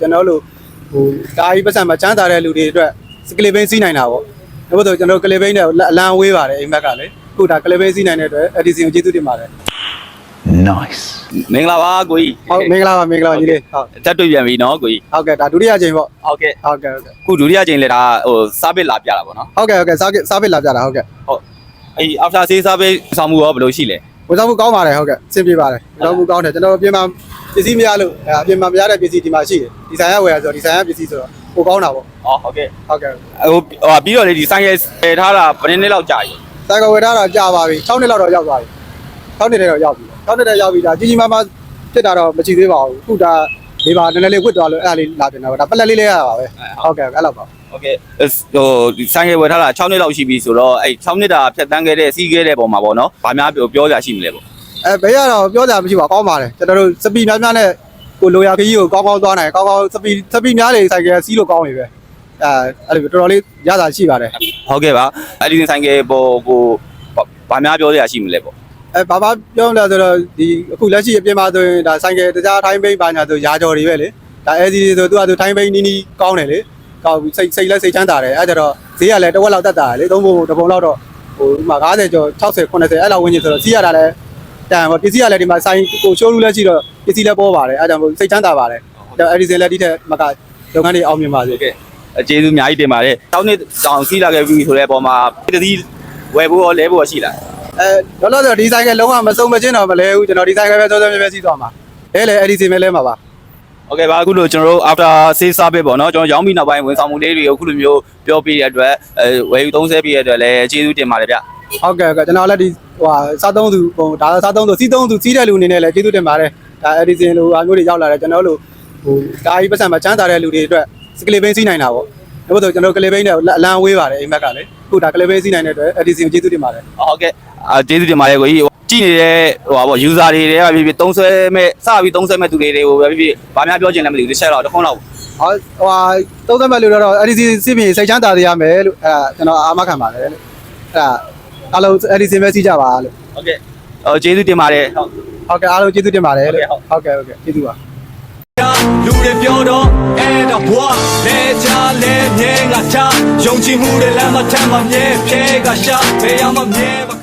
ကျွန်တော်တို့ဟိုဒါကြီးပတ်စံမှာချမ်းသာတဲ့လူတွေအတွက်စကလီဘင်းစီးနိုင်တာပေါ့ဒါပေမဲ့ကျွန်တော်ကလီဘင်းနဲ့အလံဝေးပါတယ်အိမ်ဘက်ကလည်းခုဒါကလီဘင်းစီးနိုင်တဲ့အတွက် Edison ကိုကျေးဇူးတင်ပါတယ် nice မင်္ဂလာပါကိုကြီး ဟုတ်မင်္ဂလာပါမင်္ဂလာပါညီလေးဟုတ် တက်တွေ့ပြန်ပြီနော်ကိုကြီး ဟုတ်ကဲ့ဒါဒုတိယကြိမ်ပေါ့ ဟုတ်ကဲ့ ဟုတ်ကဲ့ဟုတ်ကဲ့ ခုဒုတိယကြိမ်လဲဒါဟိုစားပစ်လာပြတာပေါ့နော် ဟုတ်ကဲ့စားပစ်လာကြတာဟုတ်ကဲ့ ဟုတ်အဲ့ after sales စားပစ်ဆောင်မှုရောဘယ်လိုရှိလဲ ဝန်ဆောင်မှုကောင်းပါတယ်ဟုတ်ကဲ့အဆင်ပြေပါတယ်ဝန်ဆောင်မှုကောင်းတယ်ကျွန်တော်ပြင်မှာပစ္စည်းမရလို့အပြင်မှာမရတဲ့ပစ္စည်းဒီမှာရှိတယ်ဒီဆိုင်ရဝယ်ရဆိုဒီဆိုင်ရပစ္စည်းဆိုတော့ပိုကောင်းတာပေါ့ ဟုတ်ကဲ့ ဟုတ်ကဲ့ ဟိုပြီးတော့လေဒီဆိုင်ရထားတာဘယ်နှစ်လောက်ကြာပြီ ဆိုင်ကဝယ်ထားတာကြာပါပြီ6နှစ်လောက်တော့ရောက်သွားပြီ6နှစ်တည်းတော့ရောက်ပြီ6နှစ်တည်းရောက်ပြီဒါကြီးကြီးမားမားဖြစ်တာတော့မကြည့်သေးပါဘူးခုဒါဒီပါနည်းနည်းလေးဝစ်သွားလို့အဲ့ဒါလေးလာတင်တာပါဒါပလက်လေးလေးရတာပါပဲဟုတ်ကဲ့အဲ့လောက်ပါ ဟုတ်ကဲ့ဟိုဆိုင်ရဝယ်ထားတာ6နှစ်လောက်ရှိပြီဆိုတော့အဲ့6နှစ်တာဖြတ်တန်းခဲ့တဲ့စီးခဲ့တဲ့ပုံမှာပေါ့နော်ဘာများပြောကြရှိမလဲပေါ့ ဘယ်ရတော့ပြောကြမရှိပါကောင်းပါတယ်ကျွန်တော်တို့စပီများများနဲ့ကိုလိုရာခကြီးကိုကောင်းကောင်းသွားနိုင်ကောင်းကောင်းစပီများတွေဆိုင်ကစီးလို့ကောင်းနေပဲအဲ့လိုတော်တော်လေးရတာရှိပါတယ် ဟုတ်ကဲ့ပါအဲ့ဒီဆိုင်ကပေါ်ကိုဘာများပြောကြရှိမလဲပေါ့ ဘာပြောလဲဆိုတော့ဒီအခုလက်ရှိအပြင်မှာဆိုရင်ဒါဆိုင်ကတခြားထိုင်းဘိန်းဘာညာဆိုရာကျော်တွေပဲလေဒါအဲစီဆိုသူကဆိုထိုင်းဘိန်းနီးနီးကောင်းတယ်လေကောင်းစိတ်လက်စိတ်ချမ်းသာတယ်အဲကြတော့ဈေးကလည်းတစ်ဝက်လောက်တက်တာလေသုံးဖို့တစ်ပုံလောက်တော့ဟိုဒီမှာ50ကျော်60 80အဲ့လောက်ဝန်းကျင်ဆိုတော့စီးရတာလည်းတန်ပစ္စည်းကလည်းဒီမှာဆိုင်ကိုရှိုးလို့လည်းရှိတော့ပစ္စည်းလည်းပေါ်ပါတယ်အဲကြောင့်စိတ်ချမ်းသာပါတယ်အဲဒီစင်လက်ဒီထက်မကလုပ်ငန်းတွေအောင်မြင်ပါစေ ဟုတ်ကဲ့ကျေးဇူးအများကြီးတင်ပါတယ်တောင်းနှစ်တောင်စီးလာခဲ့ပြီဆိုတဲ့အပေါ်မှာတတိဝယ်ဖို့ရောလဲဖို့ရောရှိလား လောလောဆယ်ဒီဆိုင်ကလုံးဝမစုံမချင်းတော့မလဲဘူးကျွန်တော်ဒီဆိုင်ကပဲစောစောမြဲမြဲစီးသွားမှာလဲအဲဒီစင်ပဲလဲမှာပါ โอเคပါအခုလို့ကျွန်တော်တို့ after sales service ပေါ့နော်ကျွန်တော်ရောင်းပြီးနောက်ပိုင်းဝန်ဆောင်မှုလေးတွေကိုအခုလိုမျိုးပြောပြတဲ့အတွက်ဝယ်ယူ30ပြည့်တဲ့အတွက်လည်းကျေးဇူးတင်ပါတယ်ဗျ ဟုတ်ကဲ့ကျွန်တော်လည်းဒီဟိုစားသုံးသူဟိုဒါစားသုံးသူစီးသုံးသူစီးတဲ့လူအနေနဲ့လည်းကျေးဇူးတင်ပါတယ်ဒါ Edison လိုအားမျိုးတွေရောက်လာတယ်ကျွန်တော်တို့ဟိုဒါကြီးပတ်စံမှာချမ်းသာတဲ့လူတွေအတွက်စကလီဘင်းစီးနိုင်တာပေါ့ဒါပေမဲ့ကျွန်တော်ကလီဘင်းနဲ့အလံဝေးပါတယ်အိမ်ဘက်ကလည်းခုဒါကလီဘင်းစီးနိုင်တဲ့အတွက် Edison ကိုကျေးဇူးတင်ပါတယ် ဟုတ်ကဲ့ကျေးဇူးတင်ပါတယ်ကိုကြီးကြည့်နေတဲ့ဟိုပါပေါ့ user တွေတွေကဖြစ်သုံးဆွဲမဲ့စပြီးသုံးဆွဲမဲ့သူတွေကိုပဲဖြစ်ဘာများပြောချင်လဲမသိဘူးတစ်ချက်တော့တစ်ခွန်းတော့ ဟိုသုံးသပ်မဲ့လူတော့ Edison စီးပြီးစိတ်ချမ်းသာစေရမယ်လို့ကျွန်တော်အာမခံပါတယ်လို့အားလုံး Edison ပဲစီးကြပါလို့ ဟုတ်ကဲ့ကျေးဇူးတင်ပါတယ် ဟုတ်ကဲ့အားလုံးကျေးဇူးတင်ပါတယ်လို့ဟုတ်ကဲ့ကျေးဇူးပါ လူတွေပြောတော့အဲ့တော့ဘွားလဲချလဲမြဲငါချယုံကြည်မှုတွေလမ်းမထမ်းမမြဲဖြဲကရှာဘယ်ရမမြဲ